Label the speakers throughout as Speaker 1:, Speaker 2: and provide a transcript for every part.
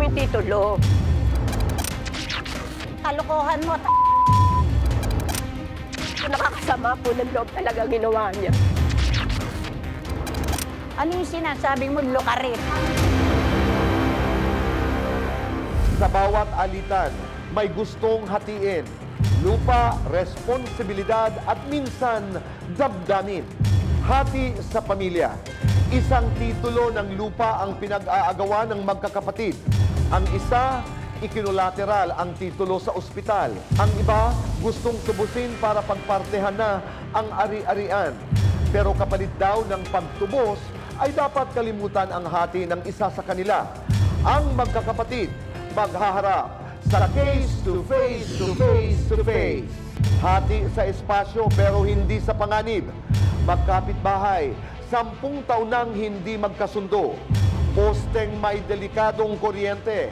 Speaker 1: yung titulo. Kalokohan mo, nakakasama po ng loob talaga ginawa niya. Ano yung sinasabing mo, lukarit?
Speaker 2: Sa bawat alitan, may gustong hatiin. Lupa, responsibilidad at minsan damdamin. Hati sa pamilya. Isang titulo ng lupa ang pinag-aagawa ng magkakapatid. Ang isa, ikinulateral ang titulo sa ospital. Ang iba, gustong tubusin para pagpartehan na ang ari-arian. Pero kapalit daw ng pagtubos, ay dapat kalimutan ang hati ng isa sa kanila. Ang magkakapatid, maghaharap sa face to face to face to face. Hati sa espasyo pero hindi sa panganib. Magkapitbahay, 10 taon nang hindi magkasundo. Posteng may delikadong kuryente,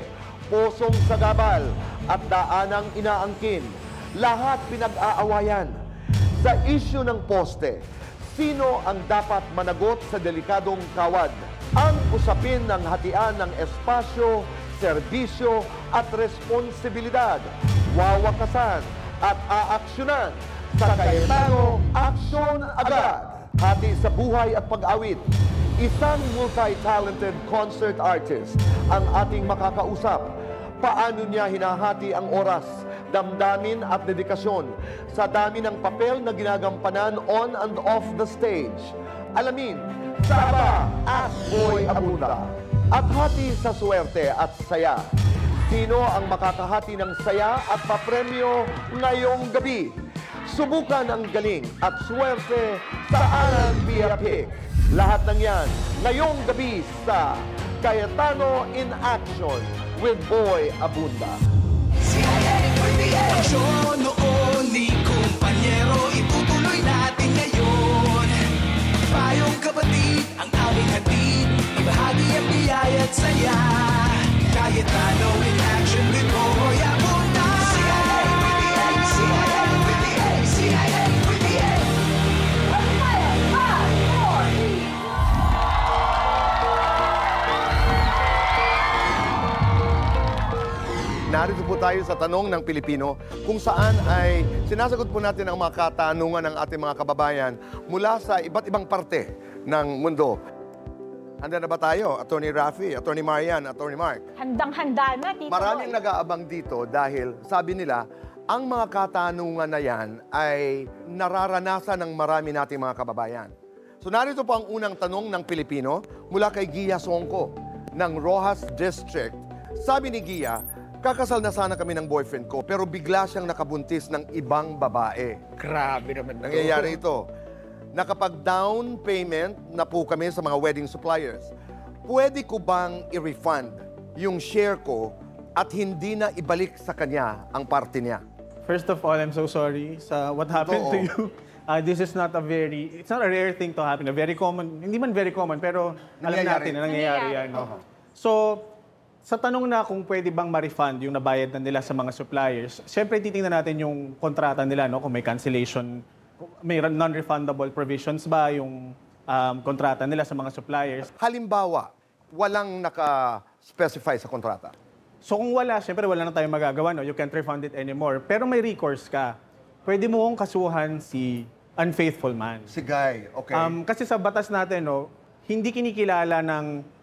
Speaker 2: posong sagabal at daanang inaangkin. Lahat pinag-aawayan. Sa isyu ng poste, sino ang dapat managot sa delikadong kawad? Ang usapin ng hatian ng espasyo, serbisyo at responsibilidad. Wawakasan at aaksyonan sa Cayetano Aksyon Agad. Hati sa buhay at pag-awit. Isang multi-talented concert artist ang ating makakausap. Paano niya hinahati ang oras, damdamin at dedikasyon sa dami ng papel na ginagampanan on and off the stage. Alamin, sa Aba, Ask Boy Abunda. At hati sa swerte at saya. Sino ang makakahati ng saya at papremyo ngayong gabi? Subukan ang galing at swerte sa Alan Via Pick. Lahat ng yan ngayong gabi sa Cayetano in Action with Boy Abunda.
Speaker 3: Aksyon noon ni kumpanyero, itutuloy natin ngayon. Payong kapatid, ang aming hatid, ibahagi ang biyaya at saya. Cayetano in Action with Boy Abunda. CIA with the A, CIA with the A, CIA with the A.
Speaker 2: Narito po tayo sa Tanong ng Pilipino, kung saan ay sinasagot po natin ang mga katanungan ng ating mga kababayan mula sa iba't ibang parte ng mundo. Handa na ba tayo? Attorney Raffy, Attorney Marian, Attorney Mark.
Speaker 1: Handang-handa na, Tito.
Speaker 2: Maraming nag-aabang dito dahil sabi nila, ang mga katanungan na yan ay nararanasan ng marami nating mga kababayan. So narito po ang unang tanong ng Pilipino mula kay Gia Songko ng Rojas District. Sabi ni Gia, kakasal na sana kami ng boyfriend ko pero bigla siyang nakabuntis ng ibang babae.
Speaker 4: Grabe naman.
Speaker 2: Nangyayari ito. Nakapag-down payment na po kami sa mga wedding suppliers. Pwede ko bang i-refund yung share ko at hindi na ibalik sa kanya ang parte niya?
Speaker 5: First of all, I'm so sorry sa what happened to you. This is not it's not a rare thing to happen. A very common, hindi man very common, pero alam natin na nangyayari yan. So, sa tanong na kung pwede bang ma-refund yung nabayad na nila sa mga suppliers, syempre titingnan natin yung kontrata nila, no? Kung may cancellation, may non-refundable provisions ba yung kontrata nila sa mga suppliers.
Speaker 2: Halimbawa, walang naka-specify sa kontrata.
Speaker 5: So kung wala, syempre wala na tayong magagawa, no? You can't refund it anymore. Pero may recourse ka. Pwede mo kong kasuhan si unfaithful man.
Speaker 2: Si Guy, okay.
Speaker 5: Kasi sa batas natin, no, hindi kinikilala ng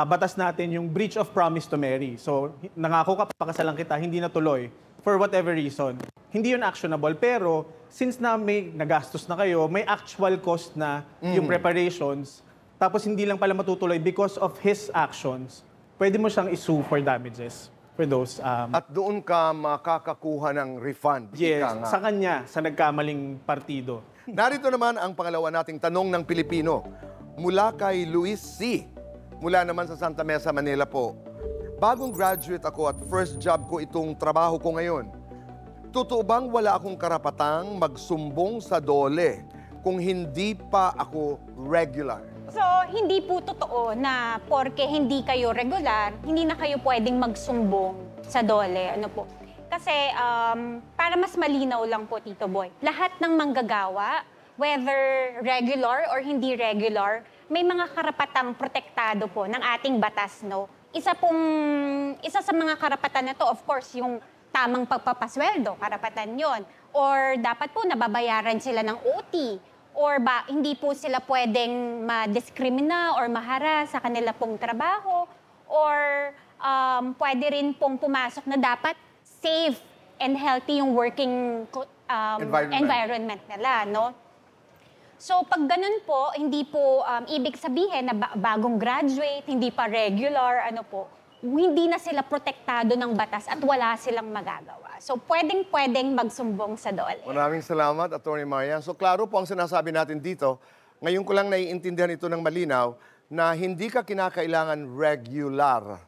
Speaker 5: batas natin yung breach of promise to marry. So, nangako ka, pakasalan kita, hindi natuloy, for whatever reason. Hindi yun actionable, pero since na may nagastos na kayo, may actual cost na yung preparations, tapos hindi lang pala matutuloy because of his actions, pwede mo siyang isue for damages for those.
Speaker 2: At doon ka makakakuha ng refund.
Speaker 5: Yes, sa kanya, sa nagkamaling partido.
Speaker 2: Narito naman ang pangalawa nating tanong ng Pilipino. Mula kay Luis C. Mula naman sa Santa Mesa, Manila po. Bagong graduate ako at first job ko itong trabaho ko ngayon. Totoo bang wala akong karapatang magsumbong sa DOLE kung hindi pa ako regular?
Speaker 6: So, hindi po totoo na porke hindi kayo regular, hindi na kayo pwedeng magsumbong sa DOLE. Ano po? Kasi para mas malinaw lang po, Tito Boy, lahat ng manggagawa, whether regular or hindi regular, may mga karapatang protektado po ng ating batas, no? isa sa mga karapatan na to, of course, yung tamang pagpapasweldo, karapatan yon. Or dapat po nababayaran sila ng OT. Or hindi po sila pwedeng ma-discrimina or mahara sa kanila pong trabaho. Or pwede rin pong pumasok na dapat safe and healthy yung working environment nila, no? So pag ganun po, hindi po ibig sabihin na bagong graduate, hindi pa regular, hindi na sila protektado ng batas at wala silang magagawa. So pwedeng magsumbong sa DOLE.
Speaker 2: Maraming salamat, Atty. Marian. So klaro po ang sinasabi natin dito. Ngayon ko lang naiintindihan ito ng malinaw na hindi ka kinakailangan regular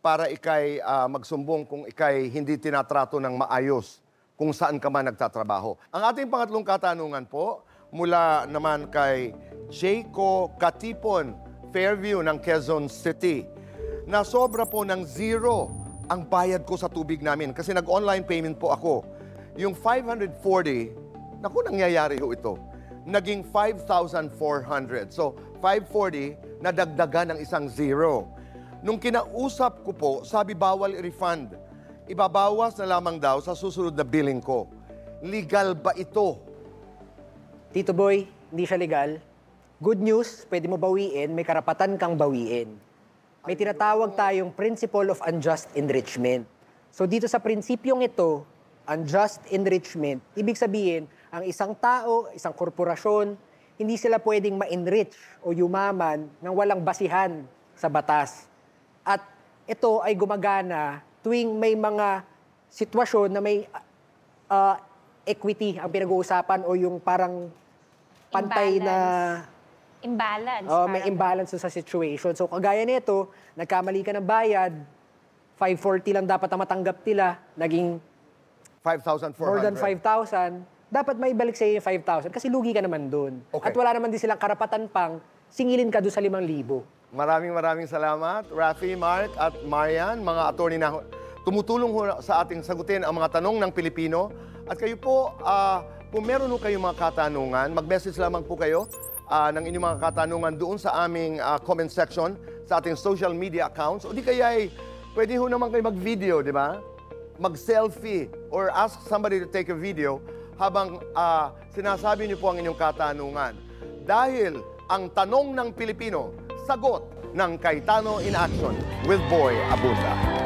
Speaker 2: para ikay magsumbong kung ikay hindi tinatrato ng maayos kung saan ka man nagtatrabaho. Ang ating pangatlong katanungan po, mula naman kay Jayco Katipon, Fairview ng Quezon City, na sobra po ng 0 ang bayad ko sa tubig namin kasi nag-online payment po ako. Yung 540, naku, nangyayari ho ito, naging 5,400. So, 540, nadagdagan ng isang 0. Nung kinausap ko po, sabi bawal i-refund. Ibabawas na lamang daw sa susunod na billing ko. Legal ba ito?
Speaker 4: Tito Boy, hindi siya legal. Good news, pwede mo bawiin, may karapatan kang bawiin. May tinatawag tayong principle of unjust enrichment. So dito sa prinsipyong ito, unjust enrichment, ibig sabihin, ang isang tao, isang korporasyon, hindi sila pwedeng ma-enrich o yumaman ng walang basihan sa batas. At ito ay gumagana tuwing may mga sitwasyon na may equity ang pinag-uusapan o yung parang pantay na
Speaker 6: imbalance.
Speaker 4: May imbalance sa situation. So kagaya nito, nagkamali ka ng bayad, 540 lang dapat ang matanggap nila, naging
Speaker 2: 5,400.
Speaker 4: more than 5,000, dapat maibalik sa iyo yung 5,000 kasi lugi ka naman doon.
Speaker 2: Okay.
Speaker 4: At wala naman din silang karapatan pang singilin ka doon sa 5,000.
Speaker 2: Maraming salamat, Rafi, Mark at Marian, mga attorney na tumutulong sa ating sagutin ang mga tanong ng Pilipino. At kayo po, kung meron ho kayong mga katanungan, mag-message lamang po kayo ng inyong mga katanungan doon sa aming comment section sa ating social media accounts. O di kaya pwede ho naman kayo mag-video, di ba? Mag-selfie or ask somebody to take a video habang sinasabi niyo po ang inyong katanungan. Dahil ang tanong ng Pilipino, sagot ng Cayetano in Action with Boy Abunda.